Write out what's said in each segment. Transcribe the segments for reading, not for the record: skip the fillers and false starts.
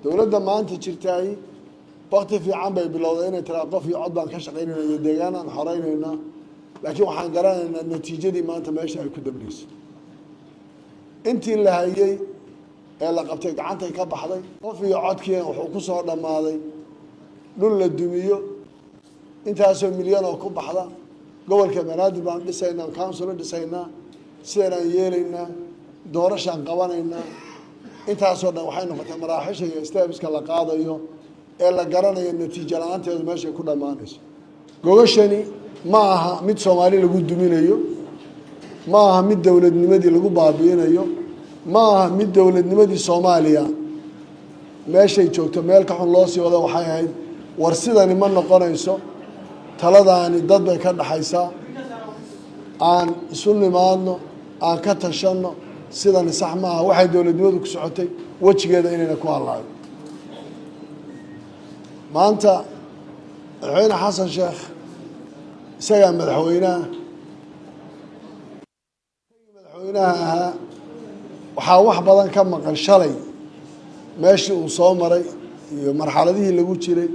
dowladda maanta jirtay waqti fiican bay bilowday inay tiraa qof iyo cod baan ka shaqaynaynaa deegaan aan xoreynayna laakiin waxaan garanaynaa natiijadii maanta meesha ay ku dambeysay intii la hayay ee la qabtay gacantay ka baxday qof iyo codkii wuxuu ku soo dhamaaday dhul la dumiyo intaasoo milyan oo ku baxda gobolka banaadir baan dhisaynaa council dhisaynaa sidaan yeelaynaa doorashaan qabanaynaa intaasoo dhan waxay noqotay maraaxisha iyo steps-ka la qaadayo ee la garanayo natiijo la'aanteedu meesha ku dhamaanayso gogashani ma aha mid Soomaali lagu duminayo ma aha mid dawladnimadii lagu baabiinayo ma aha mid dawladnimadii Soomaaliya meeshay joogto meel ka xun loo sii wada waxay ahayd war sidani ma noqonayso taladaani dad bay ka dhaxaysaa aan isu nimaadno aan ka tashano sidani sax ma aha waxay dawladnimadu ku socotay wajigeeda inayna ku halaayo maanta madaxweyne xasan sheekh isagaa madaxweynaha ahaa waxaa wax badan ka maqan shalay meeshii uu soo maray iyo marxaladihii lagu jiray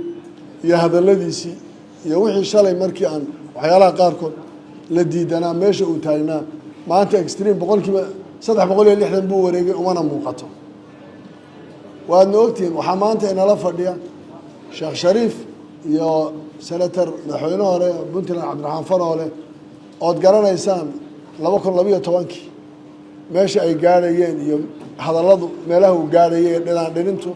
iyo hadalladiisii iyo wixii shalay markii aan waxyaalaha qaarkood la diidanaa meesha uu taagnaa maanta extreme boqolkiiba 360 buu wareegay umana muuqato waadna ogtihiin waxaa maanta inala fadhiya sheekh shariif iyo senator madaxweyne hore puntland cabdiraxmaan faroole ood garanaysaan 2012 meesha ay gaarayeen iyo hadalladu meelaha uu gaarayay dhinaan dhinintu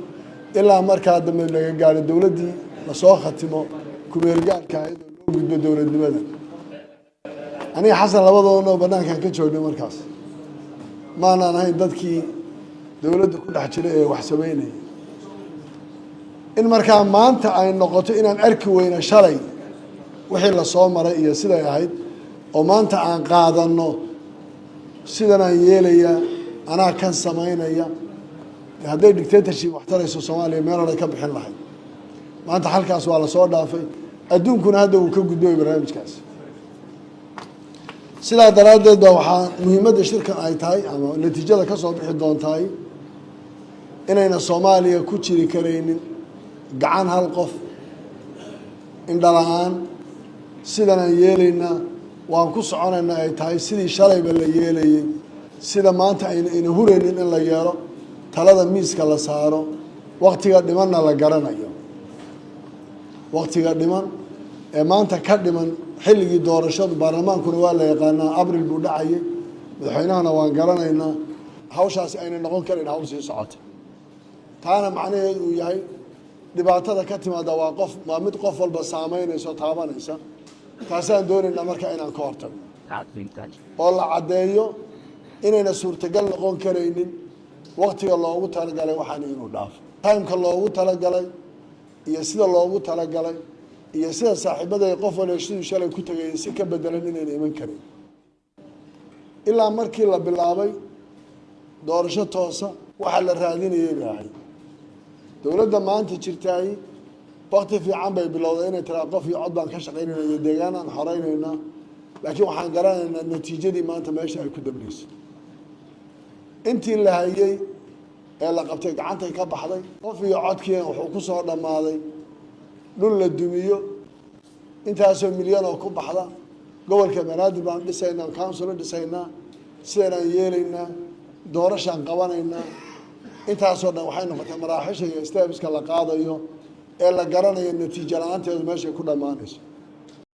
ilaa markaa dambe laga gaaray dowladdii la soo khatimo kumeelgaarka ahayd oo loo gudbo dowladnimada aniga xasan labadoodna banaankan ka joognay markaas maanaan ahayn dadkii dowladda ku dhex jiray ee wax sameynayay in markaa maanta ay noqoto inaan arki weyna shalay wixii la soo maray iyo siday ahayd oo maanta aan qaadano sidan aan yeelaya anaa kan samaynaya hadday dictatorship wax tarayso Soomaaliya meel hore ka bixin lahayd maanta halkaas waa la soo dhaafay adduunkuna hadda uu ka gudbay barnaamijkaas sidaa daraadeed baa waxaa muhiimadda shirkan ay tahay ama natiijada ka soo bixi doontahay inayna Soomaaliya ku jiri karaynin gacan hal qof indhalaan sidan aan yeelaynaa waan ku soconaynaa ay tahay sidii shalayba la yeelayay sida maanta ayna huraynin in la yeelo talada miiska la saaro waqtiga dhimanna la garanayo waqtiga dhiman ee maanta ka dhiman xilligii doorashadu baarlamaankuna waa la yaqaanaa abril buu dhacayay madaxweynahana waan garanaynaa hawshaasi ayna noqon karin hawl sii socota taana macnaheedu uu yahay dhibaatada ka timaada waa mid qof walba saameynayso taabanaysa taasaan doonaynaa marka inaan ka hortagno oo la caddeeyo inayna suurtagal noqon karaynin waqtiga loogu talagalay waxaan inuu dhaafo timeka loogu talagalay iyo sida loogu talagalay iyo sida saaxiibaday qof waliba siduu shalay ku tagay si ka bedelan inayna iman karin ilaa markii la bilaabay doorasho toosa waxa la raadinayay baahay dowladda maanta jirtay waqti fiican bay bilowday inay tiraa qof iyo cod baan ka shaqaynaynaa deegaan aan xoreynayna laakiin waxaan garanaynaa natiijadii maanta meesha ay ku dambeysay intii la hayay ee la qabtay gacantay ka baxday qof iyo codkii wuxuu ku soo dhamaaday dhul la dumiyo intaasoo milyan oo ku baxda gobolka banaadir baan dhisaynaa council dhisaynaa sidaan yeelaynaa doorashaan qabanaynaa intaasoo dhan waxay noqotay maraaxisha iyo steps-ka la qaadayo ee la garanayo natiijo la'aanteedu meesha ku dhamaanayso